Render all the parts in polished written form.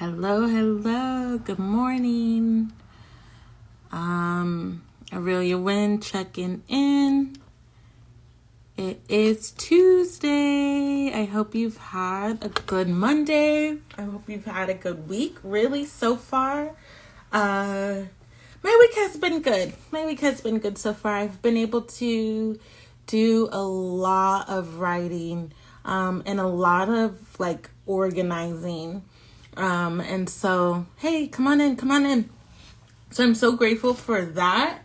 Hello, good morning. Aurelia Wynn checking in. It is Tuesday. I hope you've had a good Monday. I hope you've had a good week, really, so far. My week has been good. So far. I've been able to do a lot of writing, and a lot of organizing. And so, hey, come on in. So I'm so grateful for that.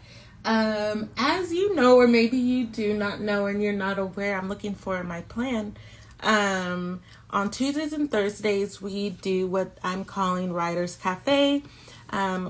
As you know, or maybe you do not know and you're not aware, I'm looking for my plan. On Tuesdays and Thursdays, we do what I'm calling Writers Cafe,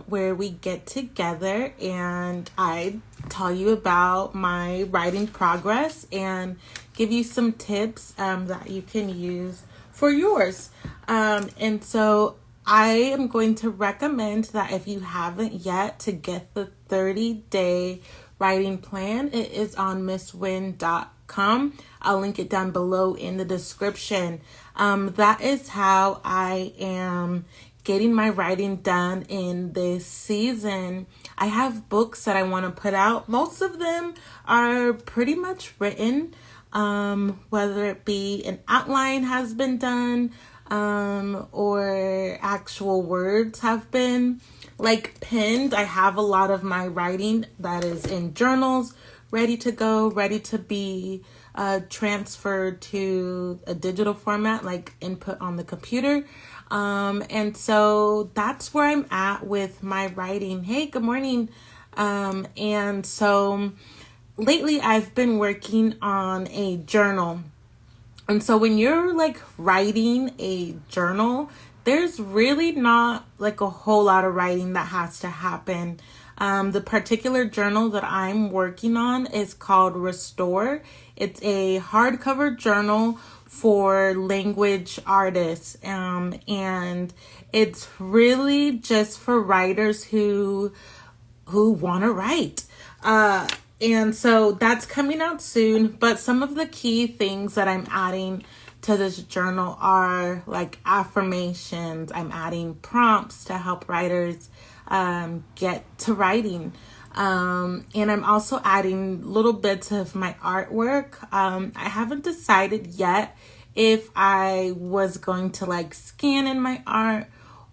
where we get together and I tell you about my writing progress and give you some tips that you can use for yours. And so I am going to recommend that if you haven't yet, to get the 30-day writing plan. It is on misswin.com. I'll link it down below in the description. That is how I am getting my writing done in this season. I have books that I want to put out. Most of them are pretty much written, whether it be an outline has been done, or actual words have been penned. I have a lot of my writing that is in journals, ready to go, ready to be transferred to a digital format, like input on the computer. And so that's where I'm at with my writing. Hey, good morning. And so lately I've been working on a journal. And so when you're writing a journal, there's really not a whole lot of writing that has to happen. The particular journal that I'm working on is called Restore. It's a hardcover journal for language artists. And it's really just for writers who want to write. And so that's coming out soon. But some of the key things that I'm adding to this journal are affirmations. I'm adding prompts to help writers get to writing. And I'm also adding little bits of my artwork. I haven't decided yet if I was going to scan in my art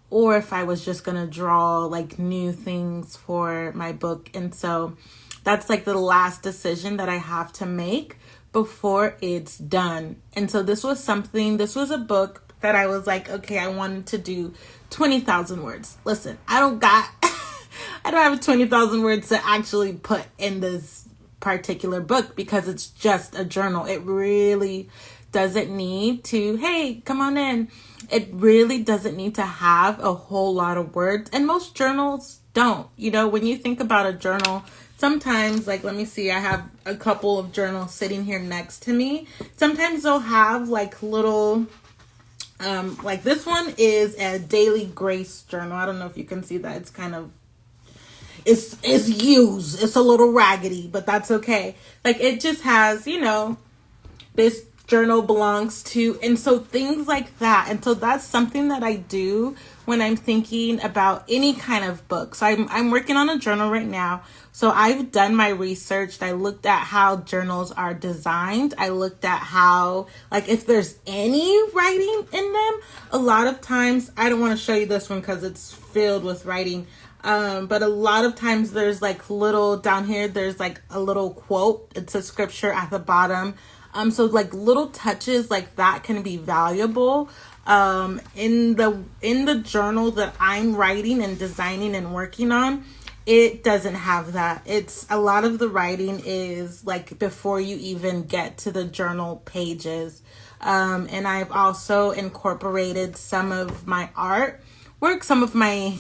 or if I was just going to draw new things for my book. And so that's the last decision that I have to make before it's done. And so this was a book that I was okay, I wanted to do 20,000 words. Listen, I don't have 20,000 words to actually put in this particular book because it's just a journal. It really doesn't need to, hey, come on in. It really doesn't need to have a whole lot of words. And most journals don't. When you think about a journal, sometimes, let me see, I have a couple of journals sitting here next to me. Sometimes they'll have little, this one is a daily grace journal. I don't know if you can see that. It's kind of, it's used. It's a little raggedy, but that's okay. It just has, this journal belongs to, and so things like that. And so that's something that I do when I'm thinking about any kind of book. So I'm working on a journal right now. So I've done my research. I looked at how journals are designed. I looked at how, if there's any writing in them. A lot of times, I don't want to show you this one because it's filled with writing. But a lot of times there's little, down here, there's a little quote. It's a scripture at the bottom. So little touches like that can be valuable. In the journal that I'm writing and designing and working on, it doesn't have that. It's a lot of the writing is before you even get to the journal pages. And I've also incorporated some of my artwork, some of my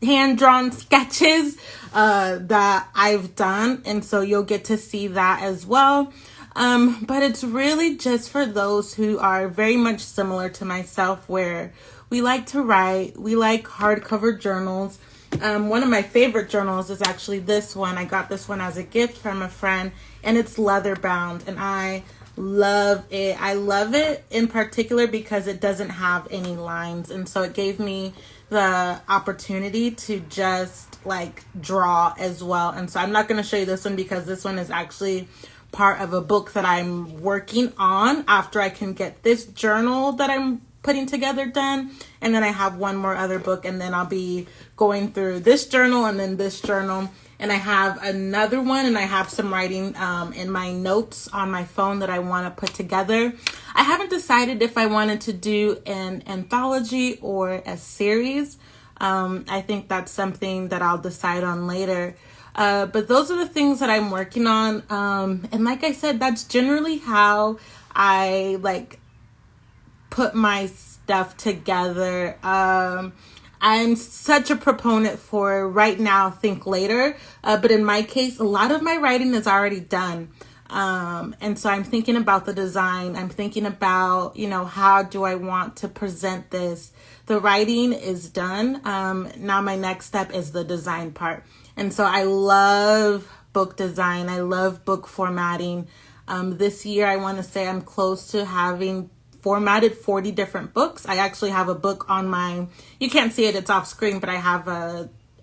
hand-drawn sketches that I've done. And so you'll get to see that as well. But it's really just for those who are very much similar to myself, where we like to write, we like hardcover journals. One of my favorite journals is actually this one. I got this one as a gift from a friend, and it's leather bound, and I Love it. I love it in particular because it doesn't have any lines. And so it gave me the opportunity to just like draw as well. And so I'm not going to show you this one because this one is actually part of a book that I'm working on after I can get this journal that I'm putting together done. And then I have one more other book, and then I'll be going through this journal and then this journal. And I have another one, and I have some writing in my notes on my phone that I want to put together. I haven't decided if I wanted to do an anthology or a series. I think that's something that I'll decide on later. But those are the things that I'm working on. And like I said, that's generally how I like put my stuff together. I'm such a proponent for right now, think later. But in my case, a lot of my writing is already done. And so I'm thinking about the design. I'm thinking about, how do I want to present this? The writing is done. Now my next step is the design part. And so I love book design. I love book formatting. This year, I want to say I'm close to having formatted 40 different books. I actually have a book on you can't see it, it's off screen, but I have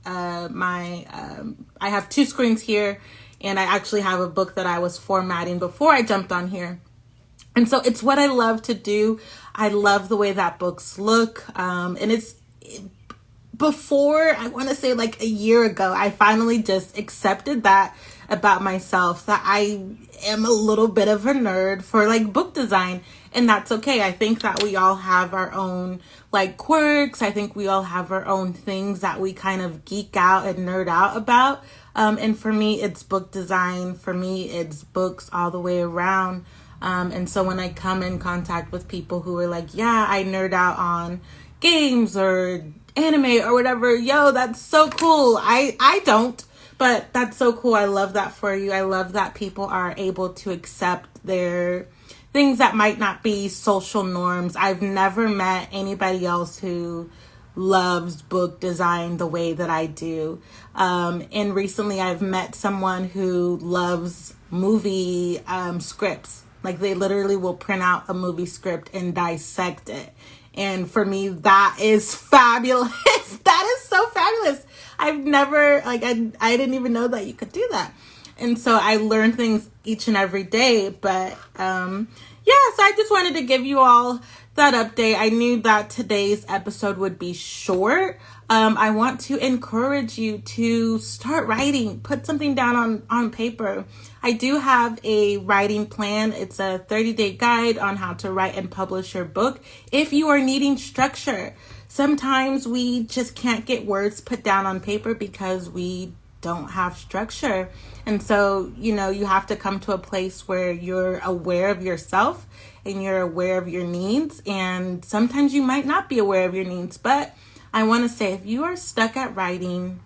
I have two screens here, and I actually have a book that I was formatting before I jumped on here. And so it's what I love to do. I love the way that books look. And before, I want to say like a year ago, I finally just accepted that about myself, that I am a little bit of a nerd for like book design. And that's okay. I think that we all have our own like quirks. I think we all have our own things that we kind of geek out and nerd out about. And for me, it's book design. For me, it's books all the way around. And so when I come in contact with people who are like, yeah, I nerd out on games or anime or whatever, that's so cool. I don't, but that's so cool. I love that for you. I love that people are able to accept their things that might not be social norms. I've never met anybody else who loves book design the way that I do. And recently I've met someone who loves movie scripts. Like they literally will print out a movie script and dissect it. And for me, that is fabulous. That is so fabulous. I've never, I didn't even know that you could do that. And so I learn things each and every day. But so I just wanted to give you all that update. I knew that today's episode would be short. I want to encourage you to start writing. Put something down on paper. I do have a writing plan. It's a 30-day guide on how to write and publish your book. If you are needing structure, sometimes we just can't get words put down on paper because we don't have structure. And so, you have to come to a place where you're aware of yourself and you're aware of your needs. And sometimes you might not be aware of your needs, but I want to say, if you are stuck at writing,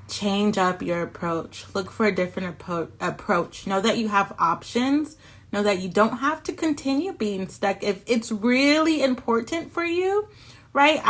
change up your approach. Look for a different approach. Know that you have options. Know that you don't have to continue being stuck. If it's really important for you, right?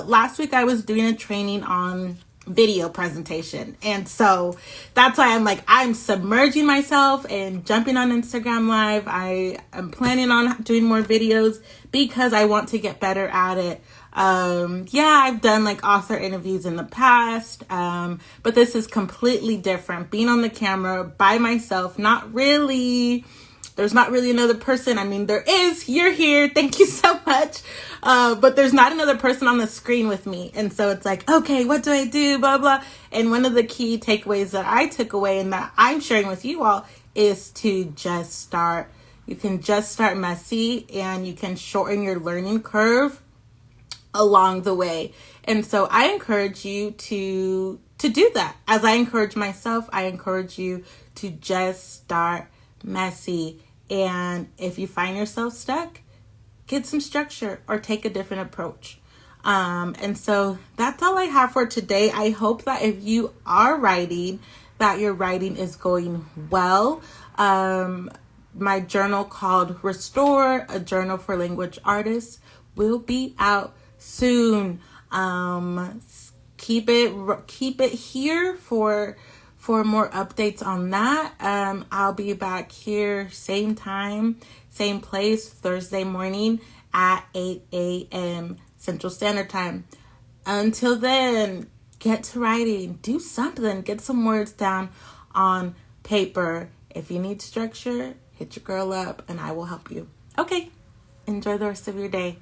Last week I was doing a training on video presentation. And so that's why I'm submerging myself and jumping on Instagram Live. I am planning on doing more videos because I want to get better at it. I've done author interviews in the past, but this is completely different. Being on the camera by myself, there's not really another person. I mean, there is, you're here. Thank you so much. But there's not another person on the screen with me. And so it's okay, what do I do? Blah, blah. And one of the key takeaways that I took away and that I'm sharing with you all is to just start. You can just start messy and you can shorten your learning curve along the way. And so I encourage you to do that. As I encourage myself, I encourage you to just start messy. And if you find yourself stuck, get some structure or take a different approach. And so that's all I have for today. I hope that if you are writing, that your writing is going well. My journal called Restore, a journal for language artists, will be out soon. Keep it here for for more updates on that. I'll be back here same time, same place, Thursday morning at 8 a.m. Central Standard Time. Until then, get to writing. Do something. Get some words down on paper. If you need structure, hit your girl up and I will help you. Okay. Enjoy the rest of your day.